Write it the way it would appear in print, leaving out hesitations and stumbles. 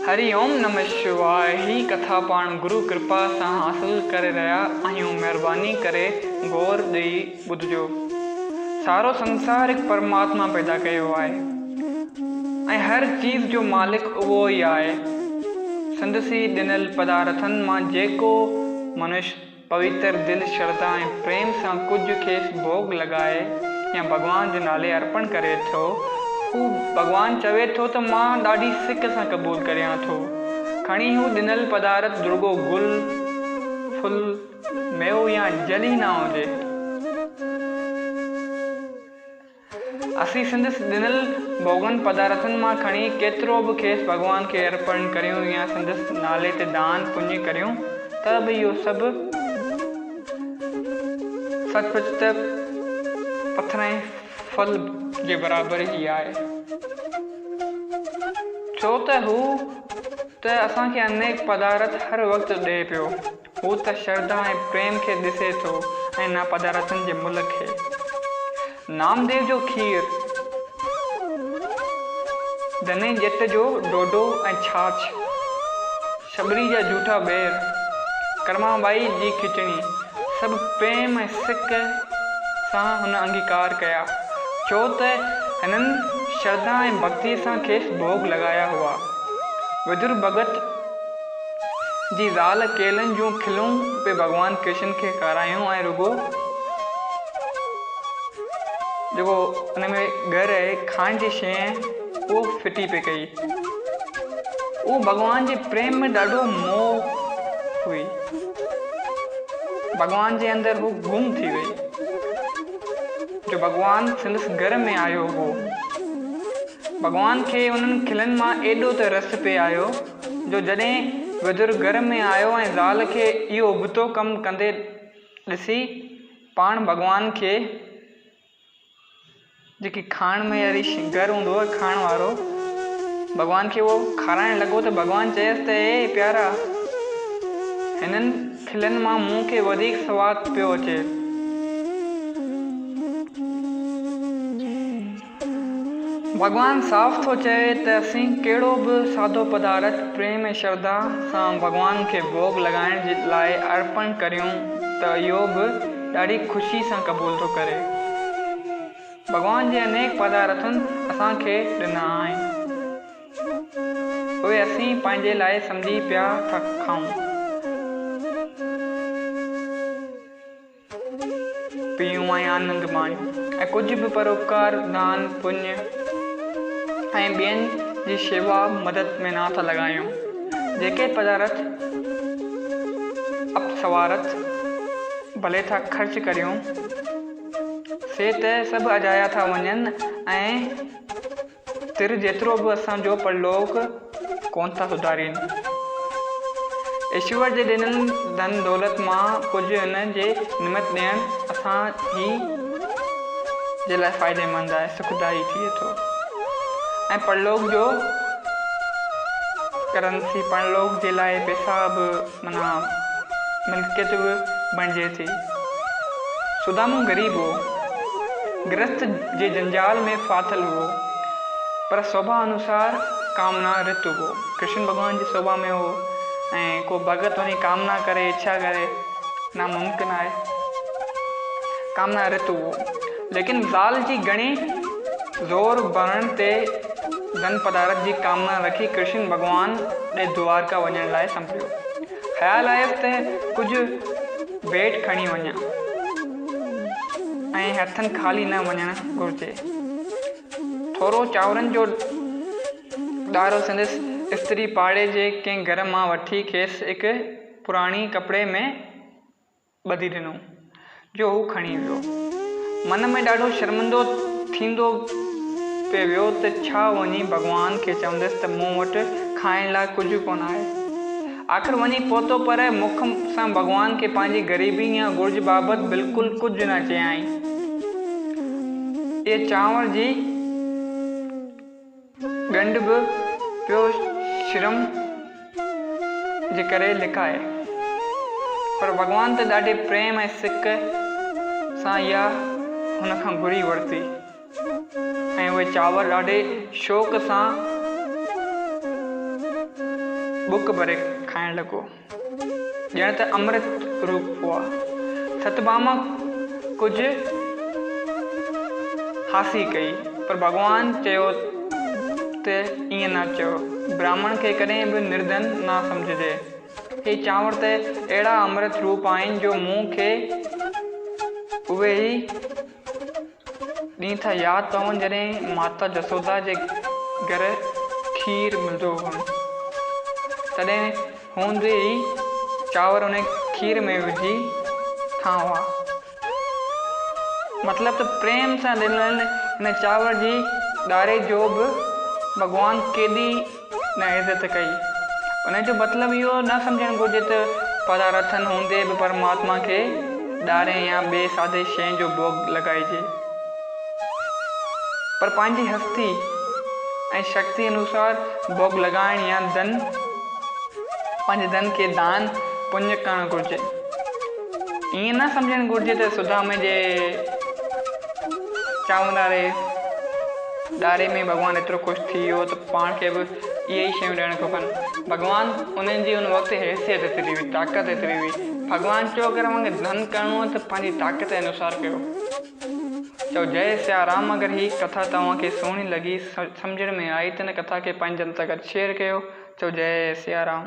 हरिओम नमः शिवाय। ही कथा पाण गुरु कृपा सां हासिल करे रहिया आहियूं। महिरबानी करे गौर ॾेई ॿुधजो। सारो संसार हिकु परमात्मा पैदा कयो आहे ऐं हर चीज़ जो मालिक उहो ई आहे। संदसी ॾिनल पदार्थनि मां जेको मनुष्य पवित्र दिलि श्रद्धा ऐं प्रेम सां कुझु खेसि भोग लॻाए या भॻवान जे नाले अर्पण करे थो, हू भॻवानु चवे थो त मां ॾाढी सिक सां क़बूल करियां थो। खणी हू ॾिनल पदार्थ रुॻो गुल फुल मेवो या जल ई न हुजे। असीं संदसि ॾिनल भोगन पदार्थनि मां खणी केतिरो बि खेसि भॻवान खे अर्पण करियूं या संदसि नाले ते दान पुञ करियूं, त बि इहो सभु सचमुच त पत्थर ऐं फल जे बराबरि ई आहे। छो त हू त असांखे अनेक पदार्थ हर वक़्तु ॾिए पियो। हू त श्रद्धा ऐं प्रेम खे ॾिसे थो ऐं न पदार्थनि जे मुल्क खे। नामदेव जो खीर, धने ॼट जो ॾोॾो ऐं छाछ, शबरी जा झूठा ॿेर, कर्माबाई जी खिचड़ी, सभु प्रेम ऐं सिक सां हुन अंगीकार कया। छो त हिननि श्रद्धा ऐं भक्ति सां खेसि भोग लॻाया हुआ। विदुर भगत जी ज़ाल केलनि जूं खिलूं पे भॻवान कृष्ण खे खारायूं ऐं रुॻो जेको हुन में घर आहे खाइण जी शइ उहो फिटी पे कई। उहो भॻवान जे प्रेम में ॾाढो मोह हुई। भॻवान जे अंदरि हू गुम थी वई। जो भॻवानु संदसि घर में आयो हो, भॻवान खे उन्हनि खिलनि मां एॾो त रस पे आयो जो जॾहिं विदुर घर में आयो ऐं ज़ाल खे इहो उबतो कमु कंदे ॾिसी पाण भॻवान खे जेकी खाइण में अहिड़ी घर हूंदो आहे खाइण वारो, भॻवान खे उहो खाराइण लॻो त भॻवानु चयसि त हे प्यारा, हिननि खिलनि मां मूंखे वधीक सवादु पियो अचे। भॻवानु साफ़ थो चए त असीं कहिड़ो बि सादो पदार्थ प्रेम ऐं श्रद्धा सां भॻवान खे भोग लॻाइण जे लाइ अर्पण करियूं त इहो बि ॾाढी ख़ुशी सां क़बूल थो करे। भॻवान जे अनेक पदार्थनि असांखे ॾिना आहिनि, उहे असीं पंहिंजे लाइ सम्झी पिया था खाऊं पीऊं ऐं आनंद माणियूं ऐं कुझु बि परोपकार दान पुण्य ऐं ॿियनि जी शेवा मदद में न था लॻायूं। जेके पदार्थ अपसवारत भले था ख़र्च करियूं से त सभु अजाया था वञनि ऐं तिर जेतिरो बि असांजो परलोक कोन था सुधारीनि। ईश्वर जे ॾिनल धन दौलत मां कुझु हिन जे निमित ॾियणु असां ही जे लाइ फ़ाइदेमंद आहे, सुखदाई थिए थो। ऐं परलोक जो करंसी परलोक जे लाइ पैसा बि माना मिल्कियत बि बणिजे थी। सुदामो ग़रीब हो, गृहस्थ जे जंजाल में फाथल हो, पर स्वभाव अनुसार कामना ऋतु हो। कृष्ण भॻवान जी स्वभाव में हो ऐं को भगत वञी कामना करे इच्छा करे नामुमकिन आहे। कामना ऋतु हो, लेकिन ज़ाल जी घणी ज़ोर भरण ते धन पदार्थ जी कामना रखी कृष्ण भॻवान ॾे द्वारका वञण लाइ संभलियो। ख़्यालु आयुसि त कुझु भेट खणी वञा ऐं हथनि ख़ाली न वञणु घुरिजे। थोरो चांवरनि जो ॾारो संदसि स्त्री पाड़े जे कंहिं घर मां वठी खेसि हिकु पुराणी कपिड़े में ॿधी ॾिनो जो हू खणी वियो। मन में ॾाढो शर्मिंदो थींदो पे वियो त छा वञी भॻवान खे चवंदसि त मूं वटि खाइण लाइ कुझु कोन आहे। आख़िर वञी पहुतो, पर मुख सां भॻवान खे पंहिंजी ग़रीबी या घुर्ज बाबति बिल्कुलु कुझु न चयाई। इहे चांवर जी ॻंढ बि पियो श्रम जे करे लिकाए, पर भॻवान त ॾाढे प्रेम ऐं सिक सां इहा हुन खां घुरी वरिती ऐं उहे चांवर ॾाढे शौक़ सां बुक भरे खाइण लॻो, ॼण त अमृत रूप हुआ। सतभामा कुझु हासी कई, पर भॻवान चयो त ईअं न चओ, ब्राह्मण खे कॾहिं बि निर्धन न सम्झिजे। हे चांवर त अहिड़ा अमृत रूप आहिनि जो मूं खे उहे ई ॾींहं था यादि पवनि जॾहिं माता जसोदा जे घर खीर मिलंदो हो। तॾहिं हूंदे ई चांवर उन खीर में विझी था हुआ। मतिलब त प्रेम सां ॾिनल हिन चांवर जी ॾारे जो बि भॻवान केॾी न इज़त कई। उन जो मतिलबु इहो न सम्झणु घुरिजे त पदार्थनि हूंदे बि परमात्मा खे ॾारे या ॿिए सादे शइ जो भोग लॻाइजे, पर पंहिंजी हस्ती ऐं शक्ति अनुसार भोग लॻाइण या पंहिंजे धन खे दान पुण्य करणु घुरिजे। ईअं न सम्झणु घुरिजे त सुदामे जे चांवर ॾारे में भॻवानु एतिरो ख़ुशि थी वियो त पाण खे बि इहे ई शयूं ॾियणु खपनि। भॻवानु उन्हनि जी उन वक़्तु हैसियत एतिरी हुई, ताक़त एतिरी हुई। भॻवानु चयो अगरि मूंखे धन करिणो आहे त पंहिंजी ताक़त जे अनुसार कयो। चओ जय सिया राम। अगरि हीअ कथा तव्हांखे सुहिणी लॻी, सम्झण में आई त हिन कथा खे पंहिंजनि सां गॾु शेयर कयो। चओ जय सिया राम।